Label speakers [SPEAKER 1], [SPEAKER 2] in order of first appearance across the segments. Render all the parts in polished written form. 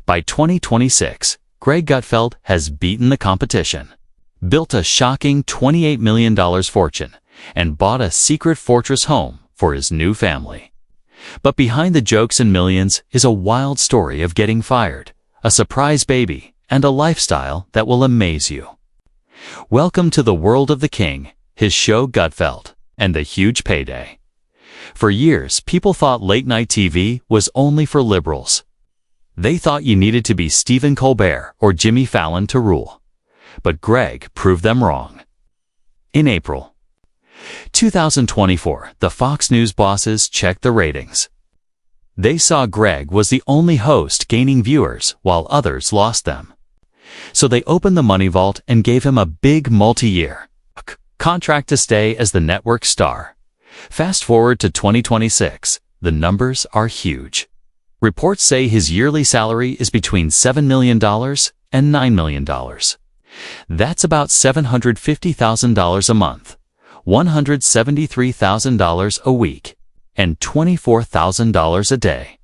[SPEAKER 1] By 2026, Greg Gutfeld has beaten the competition, built a shocking $28 million fortune, and bought a secret fortress home for his new family. But behind the jokes and millions is a wild story of getting fired, a surprise baby, and a lifestyle that will amaze you. Welcome to the world of the king, his show Gutfeld, and the huge payday. For years, people thought late-night TV was only for liberals. They thought you needed to be Stephen Colbert or Jimmy Fallon to rule. But Greg proved them wrong. In April 2024, the Fox News bosses checked the ratings. They saw Greg was the only host gaining viewers while others lost them. So they opened the money vault and gave him a big multi-year contract to stay as the network star. Fast forward to 2026, the numbers are huge. Reports say his yearly salary is between $7 million and $9 million. That's about $750,000 a month, $173,000 a week, and $24,000 a day.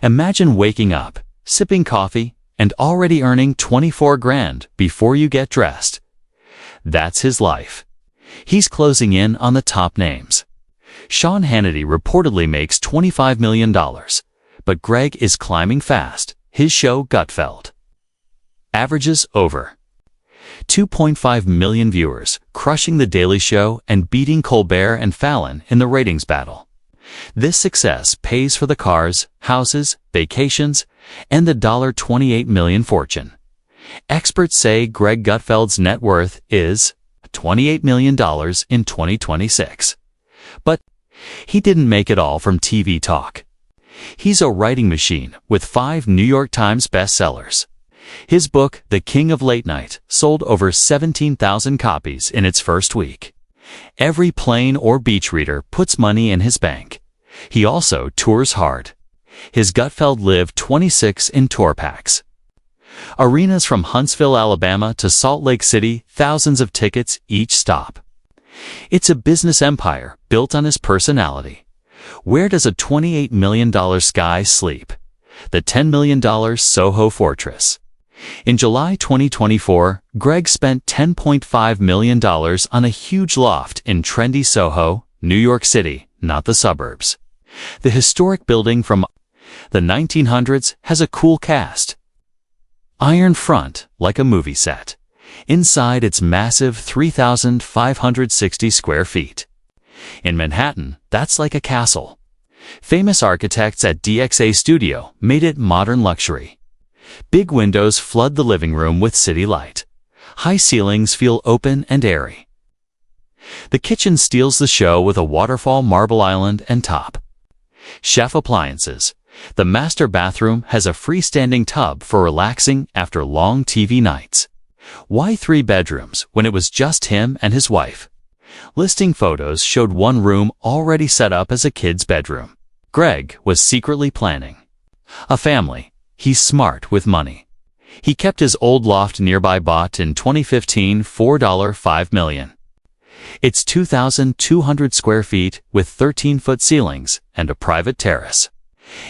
[SPEAKER 1] Imagine waking up, sipping coffee, and already earning $24 grand before you get dressed. That's his life. He's closing in on the top names. Sean Hannity reportedly makes $25 million, but Greg is climbing fast, his show Gutfeld. Averages over 2.5 million viewers, crushing The Daily Show and beating Colbert and Fallon in the ratings battle. This success pays for the cars, houses, vacations, and the $28 million fortune. Experts say Greg Gutfeld's net worth is $28 million in 2026. But he didn't make it all from TV talk. He's a writing machine with 5 New York Times bestsellers. His book, The King of Late Night, sold over 17,000 copies in its first week. Every plane or beach reader puts money in his bank. He also tours hard. His Gutfeld Live 26 in tour packs. Arenas from Huntsville, Alabama to Salt Lake City, thousands of tickets each stop. It's a business empire built on his personality. Where does a $28 million sky sleep? The $10 million Soho fortress. In July 2024, Greg spent $10.5 million on a huge loft in trendy Soho, New York City, not the suburbs. The historic building from the 1900s has a cool cast. Iron front, like a movie set. Inside, it's massive 3,560 square feet. In Manhattan, that's like a castle. Famous architects at DXA Studio made it modern luxury. Big windows flood the living room with city light. High ceilings feel open and airy. The kitchen steals the show with a waterfall marble island and top. Chef appliances. The master bathroom has a freestanding tub for relaxing after long TV nights. Why 3 bedrooms when it was just him and his wife? Listing photos showed one room already set up as a kid's bedroom. Greg was secretly planning a family. He's smart with money. He kept his old loft nearby, bought in 2015 for $5 million. It's 2,200 square feet with 13-foot ceilings and a private terrace.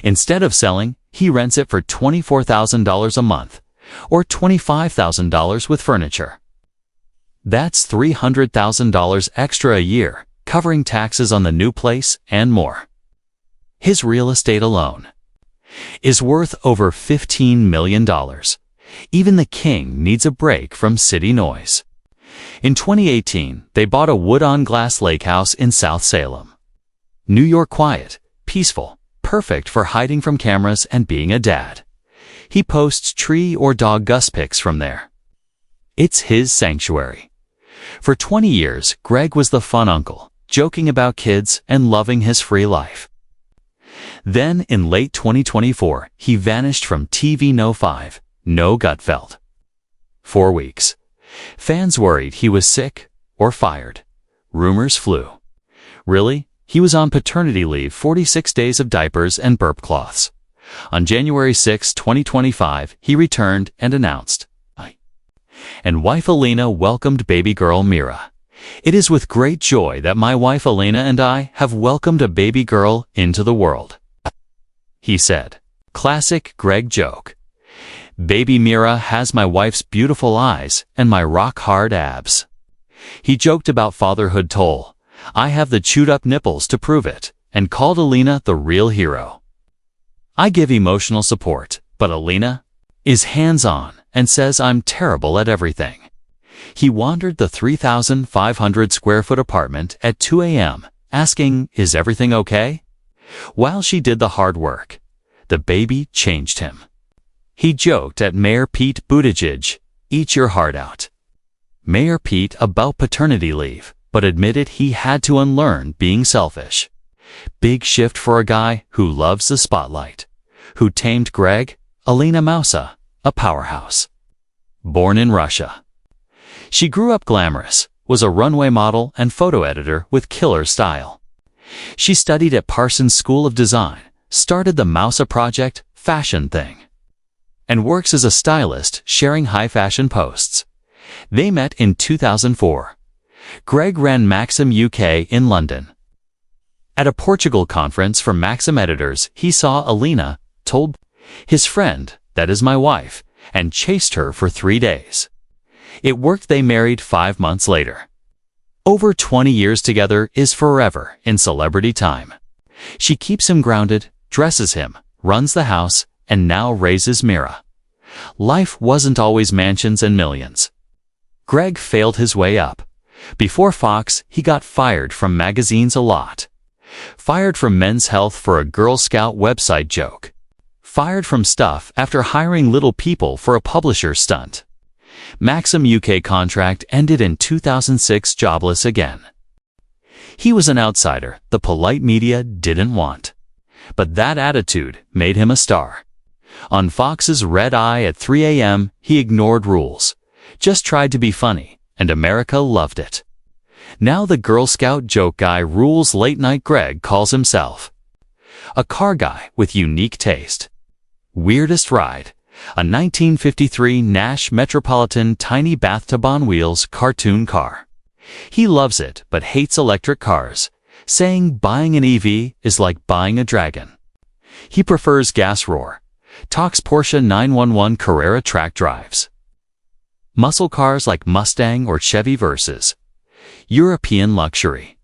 [SPEAKER 1] Instead of selling, he rents it for $24,000 a month, or $25,000 with furniture. That's $300,000 extra a year, covering taxes on the new place and more. His real estate alone is worth over $15 million. Even the king needs a break from city noise. In 2018, they bought a wood-on-glass lake house in South Salem. New York quiet, peaceful, perfect for hiding from cameras and being a dad. He posts tree or dog gust pics from there. It's his sanctuary. For 20 years, Greg was the fun uncle, joking about kids and loving his free life. Then, in late 2024, he vanished from TV No 5, No Gutfeld. 4 weeks. Fans worried he was sick or fired. Rumors flew. Really? He was on paternity leave, 46 days of diapers and burp cloths. On January 6, 2025, he returned and announced, and wife Elena welcomed baby girl Mira. It is with great joy that my wife Elena and I have welcomed a baby girl into the world, he said. Classic Greg joke. Baby Mira has my wife's beautiful eyes and my rock-hard abs. He joked about fatherhood toll. I have the chewed-up nipples to prove it, and called Alina the real hero. I give emotional support, but Alina is hands-on and says I'm terrible at everything. He wandered the 3,500 square foot apartment at 2 a.m., asking, "Is everything okay?" While she did the hard work, the baby changed him. He joked at Mayor Pete Buttigieg, "Eat your heart out." Mayor Pete about paternity leave, but admitted he had to unlearn being selfish. Big shift for a guy who loves the spotlight. Who tamed Greg? Alina Mousa, a powerhouse. Born in Russia. She grew up glamorous, was a runway model and photo editor with killer style. She studied at Parsons School of Design, started the Mousa Project fashion thing, and works as a stylist sharing high fashion posts. They met in 2004. Greg ran Maxim UK in London. At a Portugal conference for Maxim editors, he saw Alina, told his friend, "That is my wife," and chased her for 3 days. It worked. They married 5 months later. Over 20 years together is forever in celebrity time. She keeps him grounded, dresses him, runs the house, and now raises Mira. Life wasn't always mansions and millions. Greg failed his way up. Before Fox, he got fired from magazines a lot. Fired from Men's Health for a Girl Scout website joke. Fired from Stuff after hiring Little People for a publisher stunt. Maxim UK contract ended in 2006, jobless again. He was an outsider the polite media didn't want. But that attitude made him a star. On Fox's Red Eye at 3 a.m., he ignored rules. Just tried to be funny, and America loved it. Now the Girl Scout joke guy rules late-night. Greg calls himself a car guy with unique taste. Weirdest ride, a 1953 Nash Metropolitan tiny bathtub on wheels cartoon car. He loves it but hates electric cars, saying buying an EV is like buying a dragon. He prefers gas roar. Talks Porsche 911 Carrera track drives. Muscle cars like Mustang or Chevy versus European luxury.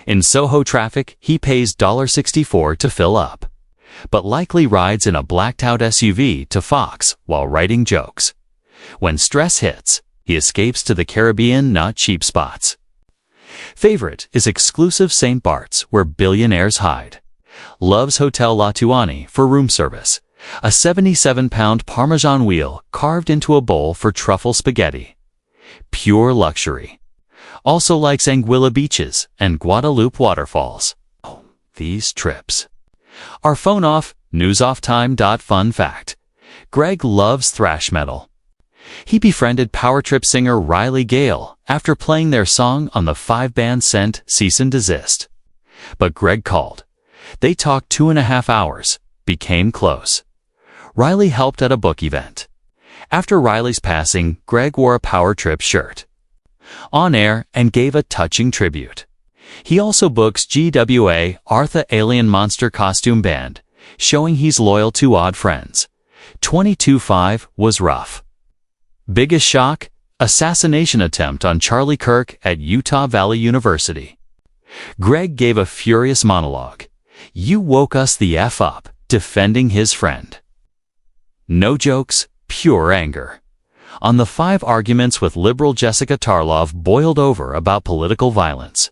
[SPEAKER 1] In Soho traffic, he pays $64 to fill up, but likely rides in a blacked-out SUV to Fox while writing jokes. When stress hits, he escapes to the Caribbean, not cheap spots. Favorite is exclusive St. Bart's, where billionaires hide. Loves Hotel La Tuani for room service. A 77-pound Parmesan wheel carved into a bowl for truffle spaghetti. Pure luxury. Also likes Anguilla beaches and Guadalupe waterfalls. Oh, these trips. Our phone off, news off time. Fun fact. Greg loves thrash metal. He befriended Power Trip singer Riley Gale after playing their song on the 5-band sent cease and desist. But Greg called. They talked 2.5 hours, became close. Riley helped at a book event. After Riley's passing, Greg wore a Power Trip shirt on air and gave a touching tribute. He also books GWA Artha Alien Monster Costume Band, showing he's loyal to odd friends. 22.5 was rough. Biggest shock? Assassination attempt on Charlie Kirk at Utah Valley University. Greg gave a furious monologue. "You woke us the F up," defending his friend. No jokes, pure anger. On the 5 arguments with liberal Jessica Tarlov boiled over about political violence.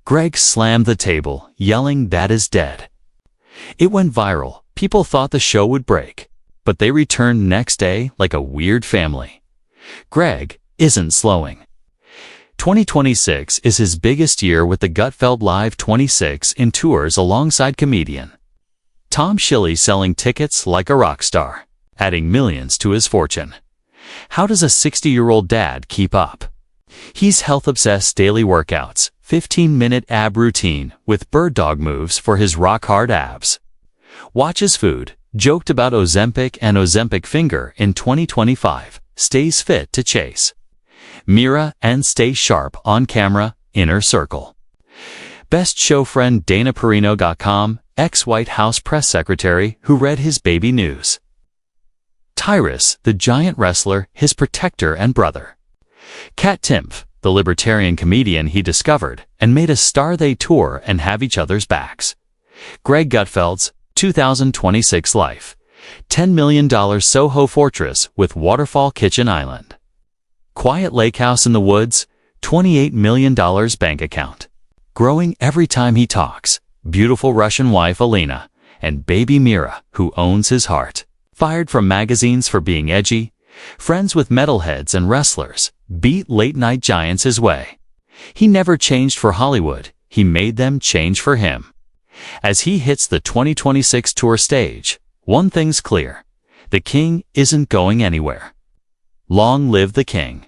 [SPEAKER 1] Greg slammed the table, yelling, "That is dead." It went viral. People thought the show would break, but they returned next day like a weird family. Greg isn't slowing. 2026 is his biggest year with the Gutfeld Live 26 in tours alongside comedian Tom Shilley, selling tickets like a rock star, adding millions to his fortune. How does a 60-year-old dad keep up? He's health-obsessed. Daily workouts, 15-minute ab routine with bird dog moves for his rock-hard abs. Watches food, joked about Ozempic and Ozempic finger in 2025, stays fit to chase Mira and stay sharp on camera. Inner circle. Best show friend Dana Perino.com, ex-White House press secretary who read his baby news. Tyrus, the giant wrestler, his protector and brother. Kat Timpf, the libertarian comedian he discovered and made a star. They tour and have each other's backs. Greg Gutfeld's 2026 life. $10 million Soho fortress with waterfall kitchen island. Quiet lake house in the woods, $28 million bank account. Growing every time he talks. Beautiful Russian wife Alina, and baby Mira, who owns his heart. Fired from magazines for being edgy. Friends with metalheads and wrestlers. Beat late-night giants his way. He never changed for Hollywood. He made them change for him. As he hits the 2026 tour stage, one thing's clear. The king isn't going anywhere. Long live the king.